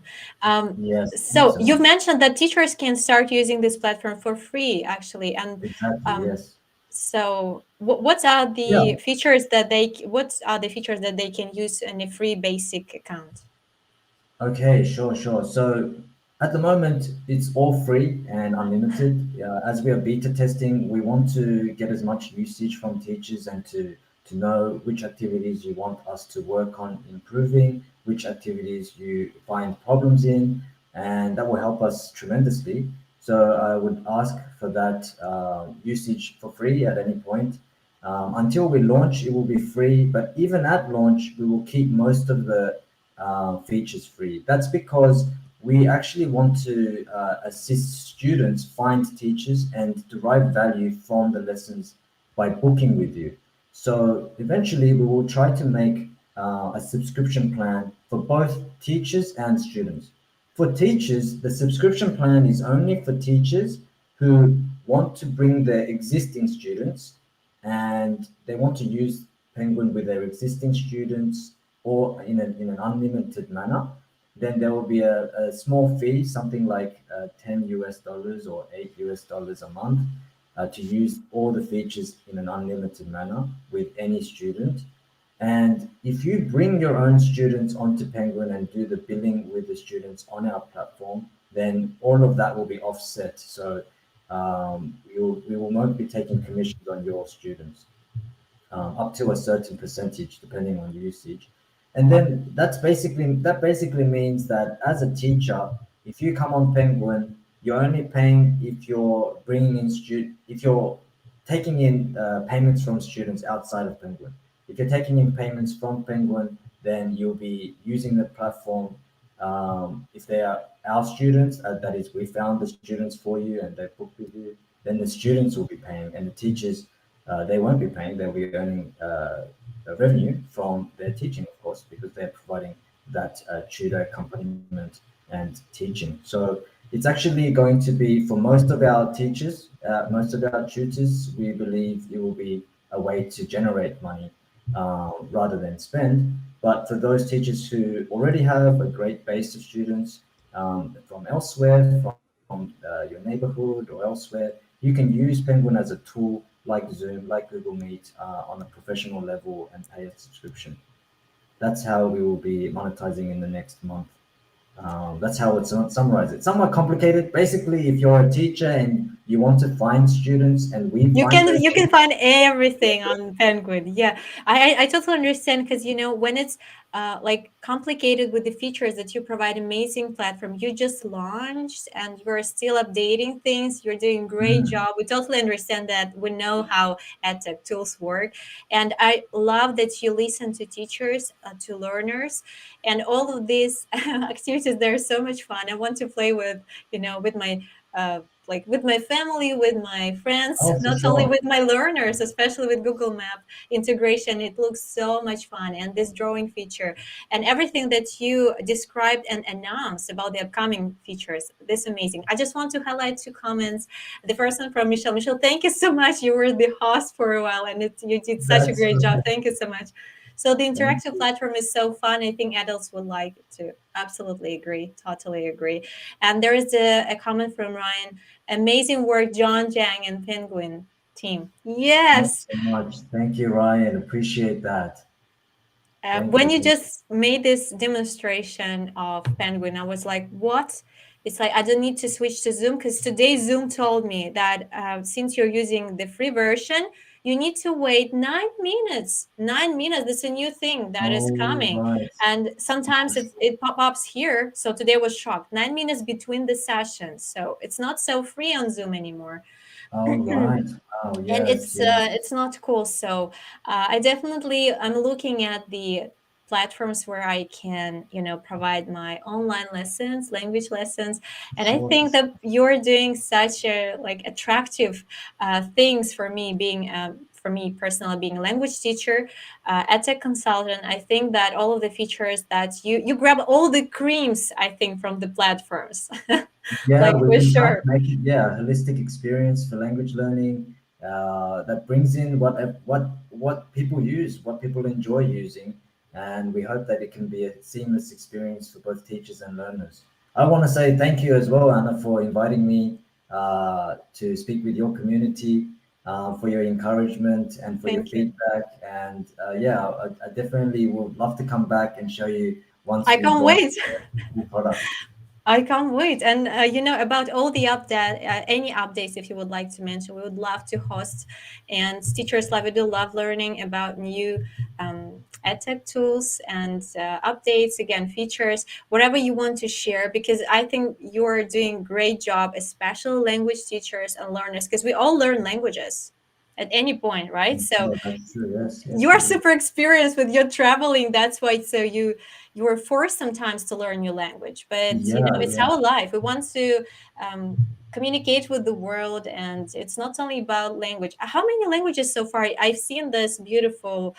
Yes, So you've excellent. mentioned that teachers can start using this platform for free, actually, and Exactly, um, yes. so Yeah. what are the features that they can use in a free basic account? Okay, sure, sure. So at the moment, it's all free and unlimited. As we are beta testing, we want to get as much usage from teachers and to know which activities you want us to work on improving, which activities you find problems in, and that will help us tremendously. So I would ask for that usage for free at any point. Until we launch, it will be free, but even at launch, we will keep most of the features free. That's because we actually want to assist students find teachers and derive value from the lessons by booking with you. So eventually, we will try to make a subscription plan for both teachers and students. For teachers, the subscription plan is only for teachers who want to bring their existing students and they want to use Penguin with their existing students or in an unlimited manner. Then there will be a small fee, something like 10 US dollars or 8 US dollars a month to use all the features in an unlimited manner with any student. And if you bring your own students onto Penguin and do the billing with the students on our platform, then all of that will be offset. So we will not be taking commissions on your students up to a certain percentage depending on usage. And then that basically means that as a teacher, if you come on Penguin, you're only paying if you're bringing in if you're taking in payments from students outside of Penguin. If you're taking in payments from Penguin, then you'll be using the platform. If they are our students, that is, we found the students for you and they booked with you, then the students will be paying, and the teachers they won't be paying. They'll be earning a revenue from their teaching, of course, because they're providing that tutor accompaniment and teaching. So it's actually going to be for most of our teachers, most of our tutors. We believe it will be a way to generate money rather than spend. But for those teachers who already have a great base of students from elsewhere, from your neighborhood or elsewhere, you can use Penguin as a tool like Zoom, like Google Meet on a professional level and pay a subscription. That's how we will be monetizing in the next month. That's how it's summarized. It's somewhat complicated. Basically, if you're a teacher and you want to find students and we find those You can students, find everything on Penguin. Yeah, I totally understand because when it's like complicated with the features that you provide, amazing platform. You just launched and you're still updating things. You're doing a great mm, job. We totally understand that. We know how edtech tools work, and I love that you listen to teachers, to learners, and all of these activities. They're so much fun. I want to play with with my like with my family, with my friends, oh, for not only sure. with my learners, especially with Google Map integration. It looks so much fun. And this drawing feature and everything that you described and announced about the upcoming features, this amazing. I just want to highlight two comments. The first one from Michelle. Michelle, thank you so much. You were the host for a while and you did such a That's great job. Thank you so much. So the thank interactive you. platform is so fun. I think adults would like it too. Absolutely agree. Totally agree. And there is a comment from Ryan. Amazing work, John, Jang, and Penguin team. Thanks Yes. so much. Thank you, Ryan. Appreciate that. Thank When you. you Thank just made this demonstration of Penguin, I was like, what? It's like, I don't need to switch to Zoom because today Zoom told me that since you're using the free version, you need to wait 9 minutes. 9 minutes. That's a new thing you. that is Oh, coming. right. And sometimes it pop-ups here. So today was shocked. 9 minutes between the sessions. So it's not so free on Zoom anymore. All right. Wow. And Yes. Yes. it's not cool. So I'm looking at the platforms where I can provide my online lessons, language lessons, and I Sure. think that you're doing such a like attractive things for me being for me personally being a language teacher, edtech consultant. I think that all of the features that you grab all the creams, I think, from the platforms. Yeah, Like we've for been trying to sure. make it, yeah, a holistic experience for language learning that brings in what people use, what people enjoy using, and we hope that it can be a seamless experience for both teachers and learners. I want to say thank you as well, Anna, for inviting me to speak with your community, for your encouragement and for your Thank you. feedback. And yeah, I definitely would love to come back and show you once I we've can't launched wait. the new product. I can't wait. And about all the any updates, if you would like to mention, we would love to host. And teachers love it. Do love learning about new edtech tools and updates. Again, features, whatever you want to share, because I think you're doing great job, especially language teachers and learners, because we all learn languages at any point, right? So Yeah, that's true. Yes, you yes, are we do. super experienced with your traveling. That's why, so you were forced sometimes to learn new language, but Yeah, it's yeah. our life. We want to um, communicate with the world, and it's not only about language. How many languages so far? I've seen this beautiful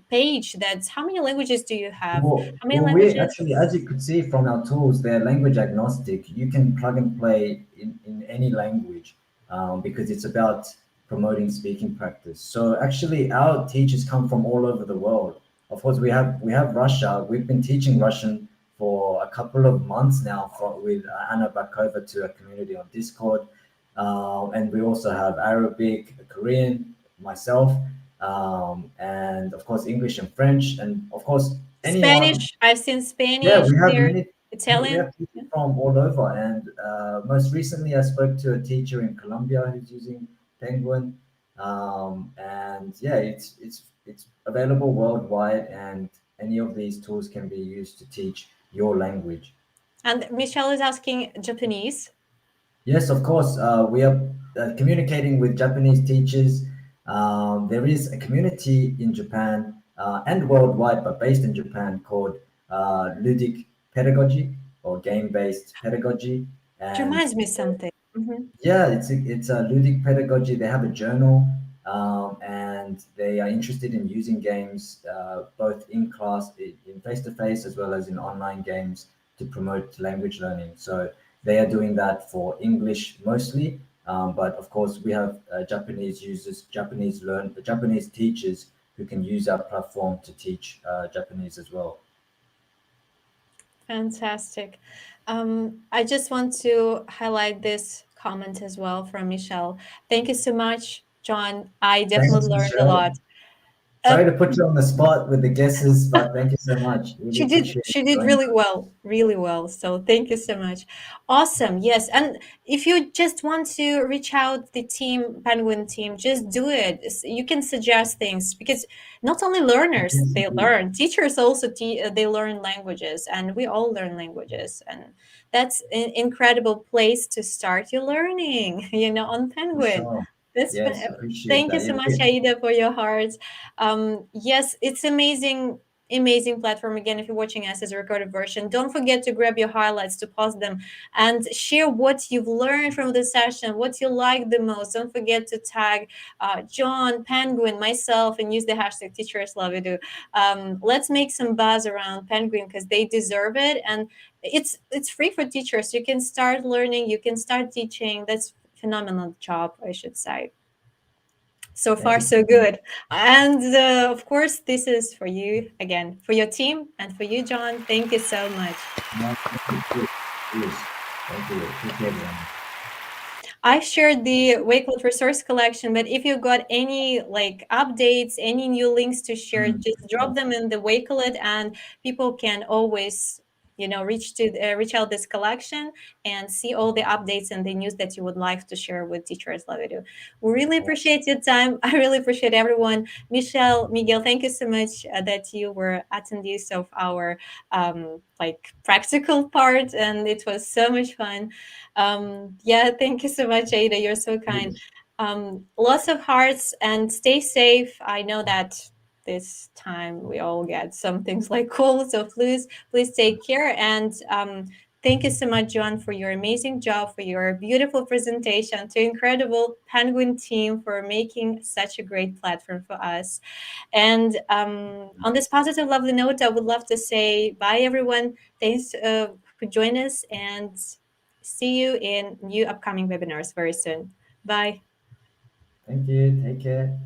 page. That's how many languages do you have? How many We languages? actually, as you could see from our tools, they're language agnostic. You can plug and play in any language because it's about promoting speaking practice. So actually, our teachers come from all over the world. Of course, we have Russia. We've been teaching Russian for a couple of months now with Anna Bakova to a community on Discord. And we also have Arabic, Korean, myself, and of course English and French, and of course anyone. Spanish. I've seen Yeah, Spanish we have there. many. We Italian. have people from all over, and most recently I spoke to a teacher in Colombia who's using Penguin, and yeah, it's available worldwide, and any of these tools can be used to teach your language. And Michelle is asking Japanese. Yes, of course. We are communicating with Japanese teachers. There is a community in Japan and worldwide, but based in Japan, called ludic pedagogy or game-based pedagogy. It And reminds me something. Mhm. yeah, it's a ludic pedagogy. They have a journal, and they are interested in using games both in class, in face to face, as well as in online games to promote language learning. So they are doing that for English mostly, but of course we have Japanese users, Japanese teachers who can use our platform to teach Japanese as well. Fantastic. I just want to highlight this comment as well from Michelle. Thank you so much, John. I Thanks, definitely learned a lot. Michelle. Uh, Sorry to put you on the spot with the guesses, but thank you so much. Really she did appreciate she you did joining really us. well, really well. So thank you so much. Awesome. Yes. And if you just want to reach out the team, Penguin team, just do it. You can suggest things, because not only learners Yes, they indeed. learn, teachers also they learn languages, and we all learn languages, and that's an incredible place to start your learning. On For Penguin. sure. That's Yes, appreciate Thank you that. so much, Aida, for your heart. Yes, it's amazing platform. Again, if you're watching us as a recorded version, don't forget to grab your highlights, to post them, and share what you've learned from the session, what you like the most. Don't forget to tag John, Penguin, myself, and use the hashtag teachers love you. Let's make some buzz around Penguin, because they deserve it, and it's free for teachers. You can start learning, you can start teaching. That's phenomenal job, I should say. So Thank far, you so so much. good. And of course, this is for you again, for your team, and for you, John. Thank you so much. No, thank you too. Yes. Thank you. Appreciate it. I shared the Wakelet resource collection, but if you got any like updates, any new links to share, just For drop sure. them in the Wakelet, and people can always reach out this collection and see all the updates and the news that you would like to share with teachers love you. We Of really course. appreciate your time. I really appreciate everyone. Michelle, Miguel, thank you so much that you were attendees of our like practical part, and it was so much fun. Yeah, thank you so much, Ada. You're so kind. Yes. Lots of hearts, and stay safe. I know that this time we all get some things like colds or flus. Please take care. And thank you so much, John, for your amazing job, for your beautiful presentation, to incredible Penguin team for making such a great platform for us. And on this positive, lovely note, I would love to say bye, everyone. Thanks for joining us, and see you in new upcoming webinars very soon. Bye. Thank you. Take care.